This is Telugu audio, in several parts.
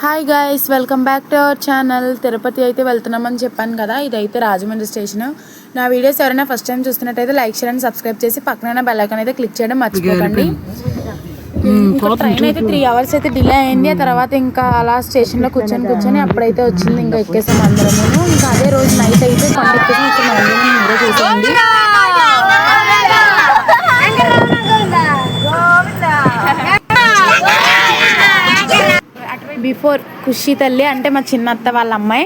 Hi guys, welcome back to our channel. Tirupati అయితే వెళ్తున్నామని చెప్పాను కదా. ఇదైతే రాజమండ్రి స్టేషన్. నా వీడియోస్ ఎవరైనా ఫస్ట్ టైం చూస్తున్నట్టయితే లైక్, షేర్ అండ్ సబ్స్క్రైబ్ చేసి పక్కన బెల్ ఐకాన్ అయితే క్లిక్ చేయడం మర్చిపోకండి. ట్రైన్ అయితే 3 hours అయితే డిలే అయింది. ఆ తర్వాత ఇంకా అలా స్టేషన్లో కూర్చొని అప్పుడైతే వచ్చింది. ఇంకా ఎక్కేసాం అందరము. ఇంకా అదే రోజు నైట్ అయితే కొండెక్కేసి మీరే చూసేయండి. బిఫోర్ ఖుషి తల్లి అంటే మా చిన్నత్త వాళ్ళ అమ్మాయి.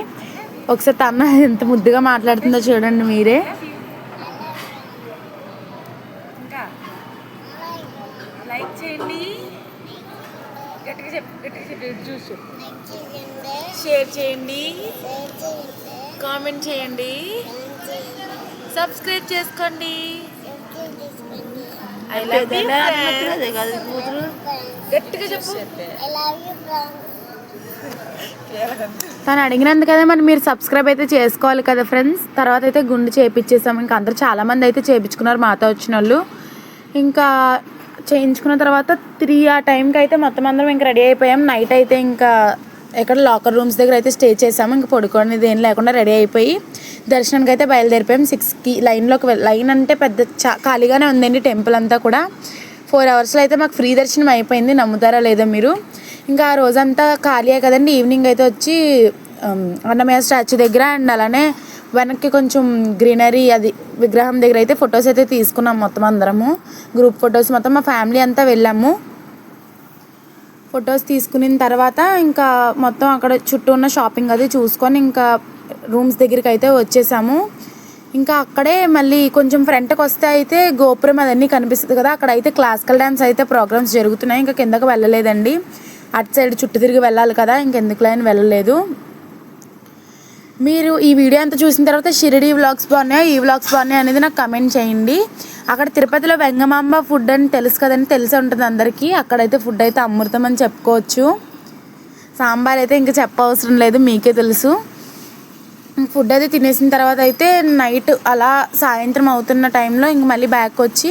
ఒకసారి తన ఎంత ముద్దుగా మాట్లాడుతుందో చూడండి మీరే. లైక్ చేయండి, షేర్ చేయండి, కామెంట్ చేయండి, సబ్స్క్రైబ్ చేసుకోండి. I love you. గట్టిగా చెప్పు. తను అడిగినందుకు కదా మరి మీరు సబ్స్క్రైబ్ అయితే చేసుకోవాలి కదా ఫ్రెండ్స్. తర్వాత అయితే గుండు చేయించేసాం. ఇంకా అందరూ చాలామంది అయితే చేయించుకున్నారు మాతో వచ్చిన వాళ్ళు. ఇంకా చేయించుకున్న తర్వాత 3 ఆ టైంకి అయితే మొత్తం అందరం ఇంకా రెడీ అయిపోయాం. నైట్ అయితే ఇంకా ఎక్కడ లాకర్ రూమ్స్ దగ్గర అయితే స్టే చేసాము. ఇంకా పడుకోనేది ఏం లేకుండా రెడీ అయిపోయి దర్శనానికి అయితే బయలుదేరిపోయాం. 6కి లైన్ అంటే పెద్ద ఖాళీగానే ఉందండి టెంపుల్ అంతా కూడా. 4 hours అయితే మాకు ఫ్రీ దర్శనం అయిపోయింది. నమ్ముతారా లేదో మీరు. ఇంకా ఆ రోజంతా ఖాళీయే కదండి. ఈవినింగ్ అయితే వచ్చి అన్నమయ్య స్టాచ్యూ దగ్గర అండ్ అలానే వెనక్కి కొంచెం గ్రీనరీ అది విగ్రహం దగ్గర అయితే ఫొటోస్ అయితే తీసుకున్నాం మొత్తం అందరము. గ్రూప్ ఫొటోస్ మొత్తం మా ఫ్యామిలీ అంతా వెళ్ళాము. ఫొటోస్ తీసుకున్న తర్వాత ఇంకా మొత్తం అక్కడ చుట్టూ ఉన్న షాపింగ్ అది చూసుకొని ఇంకా రూమ్స్ దగ్గరికి అయితే వచ్చేసాము. ఇంకా అక్కడే మళ్ళీ కొంచెం ఫ్రంట్కి వస్తే అయితే గోపురం అదన్నీ కనిపిస్తుంది కదా. అక్కడ అయితే క్లాసికల్ డ్యాన్స్ అయితే ప్రోగ్రామ్స్ జరుగుతున్నాయి. ఇంకా కిందకు వెళ్ళలేదండి. అటు సైడ్ చుట్టూ తిరిగి వెళ్ళాలి కదా, ఇంకెందుకు లైన్ వెళ్ళలేదు. మీరు ఈ వీడియో అంతా చూసిన తర్వాత షిరిడి వ్లాగ్స్ బాగున్నాయో ఈ వ్లాగ్స్ బాగున్నాయి అనేది నాకు కమెంట్ చేయండి. అక్కడ తిరుపతిలో వెంగమాంబ ఫుడ్ అని తెలుసు కదండి, తెలిసి ఉంటుంది అందరికీ. అక్కడైతే ఫుడ్ అయితే అమృతం అని చెప్పుకోవచ్చు. సాంబార్ అయితే ఇంకా చెప్పవసరం లేదు, మీకే తెలుసు. ఫుడ్ అయితే తినేసిన తర్వాత అయితే నైట్ అలా సాయంత్రం అవుతున్న టైంలో ఇంక మళ్ళీ బ్యాక్ వచ్చి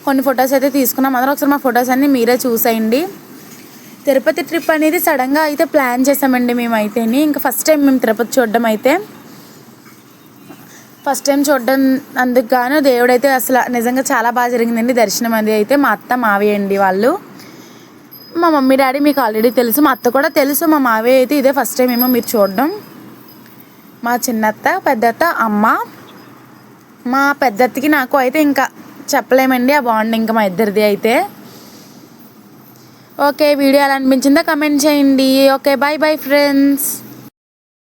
కొన్ని ఫొటోస్ అయితే తీసుకున్నాం. అందరూ ఒకసారి మా ఫొటోస్ అన్నీ మీరే చూసేయండి. తిరుపతి ట్రిప్ అనేది సడన్గా అయితే ప్లాన్ చేసామండి మేమైతే. ఇంకా ఫస్ట్ టైం మేము తిరుపతి చూడడం అయితే చూడడం అందుకు గాను దేవుడైతే అసలు నిజంగా చాలా బాగా జరిగిందండి దర్శనం. అది అయితే మా అత్త మావయ్య అండి వాళ్ళు. మా మమ్మీ డాడీ మీకు ఆల్రెడీ తెలుసు, మా అత్త కూడా తెలుసు. మా మావయ్య అయితే ఇదే ఫస్ట్ టైం ఏమో మీరు చూడడం. మా చిన్నత్త, పెద్దత్త, అమ్మ, మా పెద్దత్తకి నాకు అయితే ఇంకా చెప్పలేమండి ఆ బాండ్ ఇంకా మా ఇద్దరిది అయితే. ఓకే, వీడియో ఎలా అనిపించిందో కమెంట్ చేయండి. Okay, bye bye friends.